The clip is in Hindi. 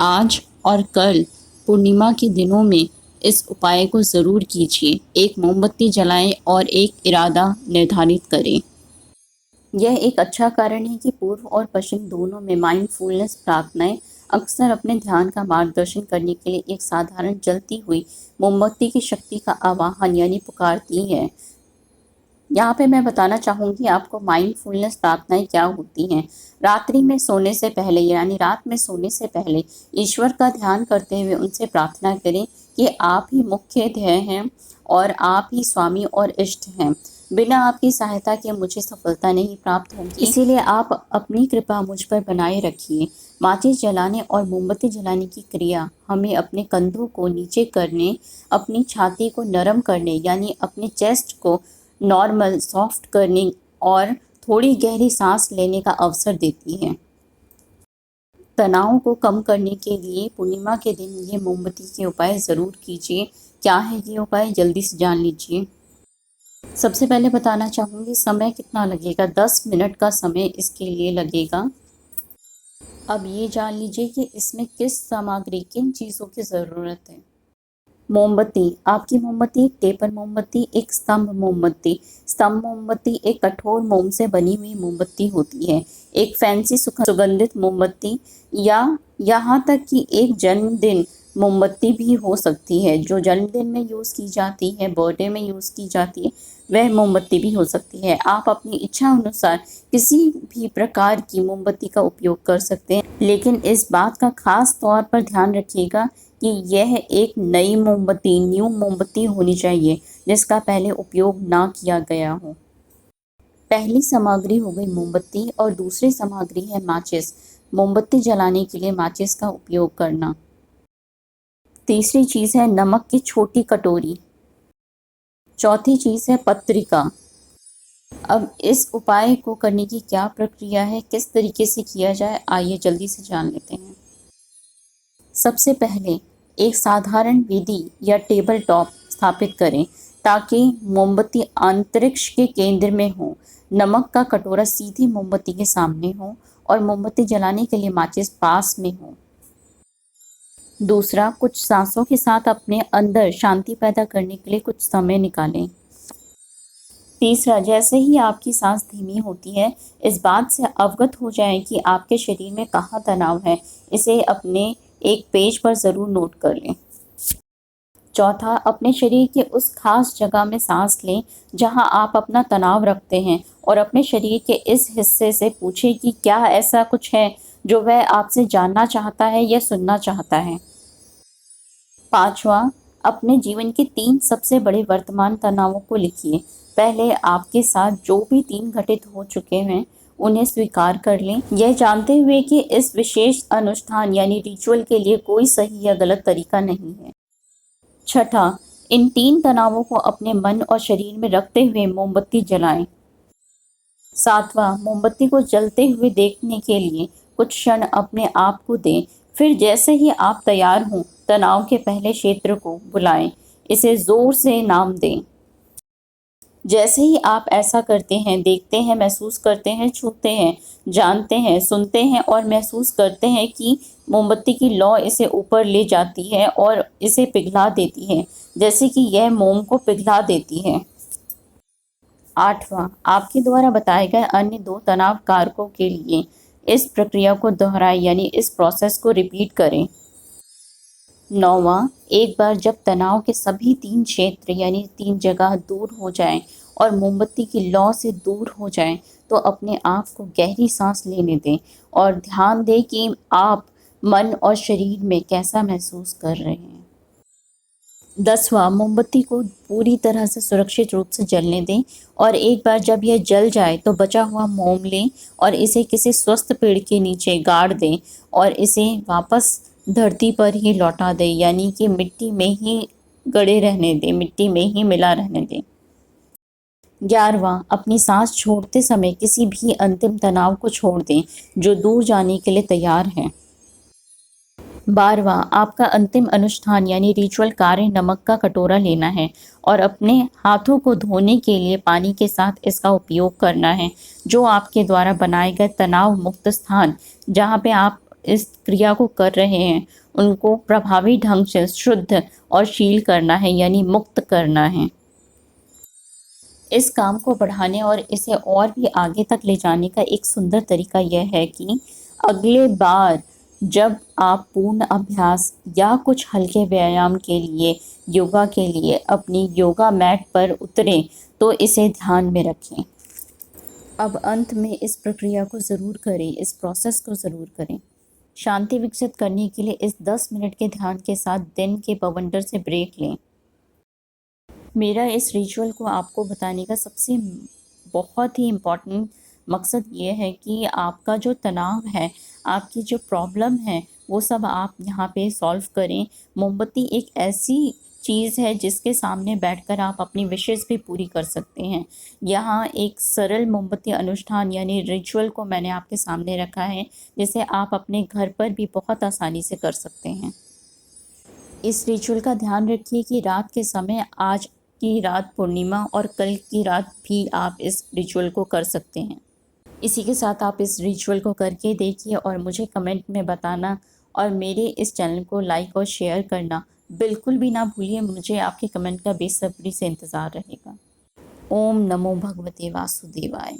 आज और कल पूर्णिमा के दिनों में इस उपाय को ज़रूर कीजिए। एक मोमबत्ती जलाएं और एक इरादा निर्धारित करें। यह एक अच्छा कारण है कि पूर्व और पश्चिम दोनों में माइंडफुलनेस प्रार्थनाएं अक्सर अपने ध्यान का मार्गदर्शन करने के लिए एक साधारण जलती हुई मोमबत्ती की शक्ति का आवाहन यानी पुकारती है। यहाँ पे मैं बताना चाहूँगी आपको माइंडफुलनेस प्रार्थनाएं क्या होती हैं। रात्रि में सोने से पहले यानी रात में सोने से पहले ईश्वर का ध्यान करते हुए उनसे प्रार्थना करें कि आप ही मुख्य ध्येय हैं और आप ही स्वामी और इष्ट हैं। बिना आपकी सहायता के मुझे सफलता नहीं प्राप्त होगी, इसीलिए आप अपनी कृपा मुझ पर बनाए रखिए। माचिस जलाने और मोमबत्ती जलाने की क्रिया हमें अपने कंधों को नीचे करने, अपनी छाती को नरम करने यानी अपने चेस्ट को नॉर्मल सॉफ्ट करने और थोड़ी गहरी सांस लेने का अवसर देती है। तनाव को कम करने के लिए पूर्णिमा के दिन ये मोमबत्ती के उपाय ज़रूर कीजिए। क्या है ये उपाय, जल्दी से जान लीजिए। सबसे पहले बताना चाहूँगी समय कितना लगेगा। 10 मिनट का समय इसके लिए लगेगा। अब ये जान लीजिए कि इसमें किस सामग्री, किन चीज़ों की ज़रूरत है। मोमबत्ती, आपकी मोमबत्ती एक टेपर मोमबत्ती, एक स्तंभ मोमबत्ती। स्तंभ मोमबत्ती एक कठोर मोम से बनी हुई मोमबत्ती होती है। एक फैंसी सुगंधित मोमबत्ती या यहाँ तक कि एक जन्मदिन मोमबत्ती भी हो सकती है, जो जन्मदिन में यूज़ की जाती है, बर्थडे में यूज़ की जाती है, वह मोमबत्ती भी हो सकती है। आप अपनी इच्छा अनुसार किसी भी प्रकार की मोमबत्ती का उपयोग कर सकते हैं, लेकिन इस बात का खास तौर पर ध्यान रखिएगा कि यह एक नई मोमबत्ती, न्यू मोमबत्ती होनी चाहिए जिसका पहले उपयोग ना किया गया हो। पहली सामग्री हो गई मोमबत्ती और दूसरी सामग्री है माचिस। मोमबत्ती जलाने के लिए माचिस का उपयोग करना। तीसरी चीज़ है नमक की छोटी कटोरी। चौथी चीज़ है पत्रिका। अब इस उपाय को करने की क्या प्रक्रिया है, किस तरीके से किया जाए, आइए जल्दी से जान लेते हैं। सबसे पहले एक साधारण वेदी या टेबल टॉप स्थापित करें ताकि मोमबत्ती अंतरिक्ष के केंद्र में हो। नमक का कटोरा सीधी मोमबत्ती के सामने हो और मोमबत्ती जलाने के लिए माचिस पास में हो। दूसरा, कुछ सांसों के साथ अपने अंदर शांति पैदा करने के लिए कुछ समय निकालें। तीसरा, जैसे ही आपकी सांस धीमी होती है, इस बात से अवगत हो जाएं कि आपके शरीर में कहाँ तनाव है। इसे अपने एक पेज पर ज़रूर नोट कर लें। चौथा, अपने शरीर के उस खास जगह में सांस लें जहां आप अपना तनाव रखते हैं और अपने शरीर के इस हिस्से से पूछें कि क्या ऐसा कुछ है जो वह आपसे जानना चाहता है या सुनना चाहता है। पांचवा, अपने जीवन के 3 सबसे बड़े वर्तमान तनावों को लिखिए। पहले आपके साथ जो भी 3 घटित हो चुके हैं उन्हें स्वीकार कर लें, यह जानते हुए कि इस विशेष अनुष्ठान यानी रिचुअल के लिए कोई सही या गलत तरीका नहीं है। छठा, इन 3 तनावों को अपने मन और शरीर में रखते हुए मोमबत्ती जलाएं। सातवां, मोमबत्ती को जलते हुए देखने के लिए कुछ क्षण अपने आप को दें। फिर जैसे ही आप तैयार हों, तनाव के पहले क्षेत्र को बुलाएं, इसे जोर से नाम दें। जैसे ही आप ऐसा करते हैं, देखते हैं, महसूस करते हैं, छूते हैं, जानते हैं, सुनते हैं और महसूस करते हैं कि मोमबत्ती की लौ इसे ऊपर ले जाती है और इसे पिघला देती है, जैसे कि यह मोम को पिघला देती है। आठवां, आपके द्वारा बताए गए अन्य 2 तनाव कारकों के लिए इस प्रक्रिया को दोहराएं यानी इस प्रोसेस को रिपीट करें। नौवां, एक बार जब तनाव के सभी 3 क्षेत्र यानी 3 जगह दूर हो जाएं और मोमबत्ती की लौ से दूर हो जाएं, तो अपने आप को गहरी सांस लेने दें और ध्यान दें कि आप मन और शरीर में कैसा महसूस कर रहे हैं। 10वां, मोमबत्ती को पूरी तरह से सुरक्षित रूप से जलने दें और एक बार जब यह जल जाए तो बचा हुआ मोम लें और इसे किसी स्वस्थ पेड़ के नीचे गाड़ दें और इसे वापस धरती पर ही लौटा दें, यानी कि मिट्टी में ही गड़े रहने दें, मिट्टी में ही मिला रहने दें। 11वां, अपनी सांस छोड़ते समय किसी भी अंतिम तनाव को छोड़ दें जो दूर जाने के लिए तैयार है। 12वां, आपका अंतिम अनुष्ठान यानी रिचुअल कार्य नमक का कटोरा लेना है और अपने हाथों को धोने के लिए पानी के साथ इसका उपयोग करना है, जो आपके द्वारा बनाए गए तनाव मुक्त स्थान जहाँ पे आप इस क्रिया को कर रहे हैं उनको प्रभावी ढंग से शुद्ध और शील करना है, यानी मुक्त करना है। इस काम को बढ़ाने और इसे और भी आगे तक ले जाने का एक सुंदर तरीका यह है कि अगले बार जब आप पूर्ण अभ्यास या कुछ हल्के व्यायाम के लिए, योगा के लिए अपनी योगा मैट पर उतरें तो इसे ध्यान में रखें। अब अंत में इस प्रक्रिया को ज़रूर करें, इस प्रोसेस को ज़रूर करें। शांति विकसित करने के लिए इस 10 मिनट के ध्यान के साथ दिन के बवंडर से ब्रेक लें। मेरा इस रिचुअल को आपको बताने का सबसे बहुत ही इम्पॉर्टेंट मकसद ये है कि आपका जो तनाव है, आपकी जो प्रॉब्लम है, वो सब आप यहाँ पे सॉल्व करें। मोमबत्ती एक ऐसी चीज़ है जिसके सामने बैठकर आप अपनी विशेज़ भी पूरी कर सकते हैं। यहाँ एक सरल मोमबत्ती अनुष्ठान यानी रिचुअल को मैंने आपके सामने रखा है, जिसे आप अपने घर पर भी बहुत आसानी से कर सकते हैं। इस रिचुअल का ध्यान रखिए कि रात के समय, आज की रात पूर्णिमा और कल की रात भी आप इस रिचुअल को कर सकते हैं। इसी के साथ आप इस रिचुअल को करके देखिए और मुझे कमेंट में बताना, और मेरे इस चैनल को लाइक और शेयर करना बिल्कुल भी ना भूलिए। मुझे आपके कमेंट का बेसब्री से इंतज़ार रहेगा। ओम नमो भगवते वासुदेवाय।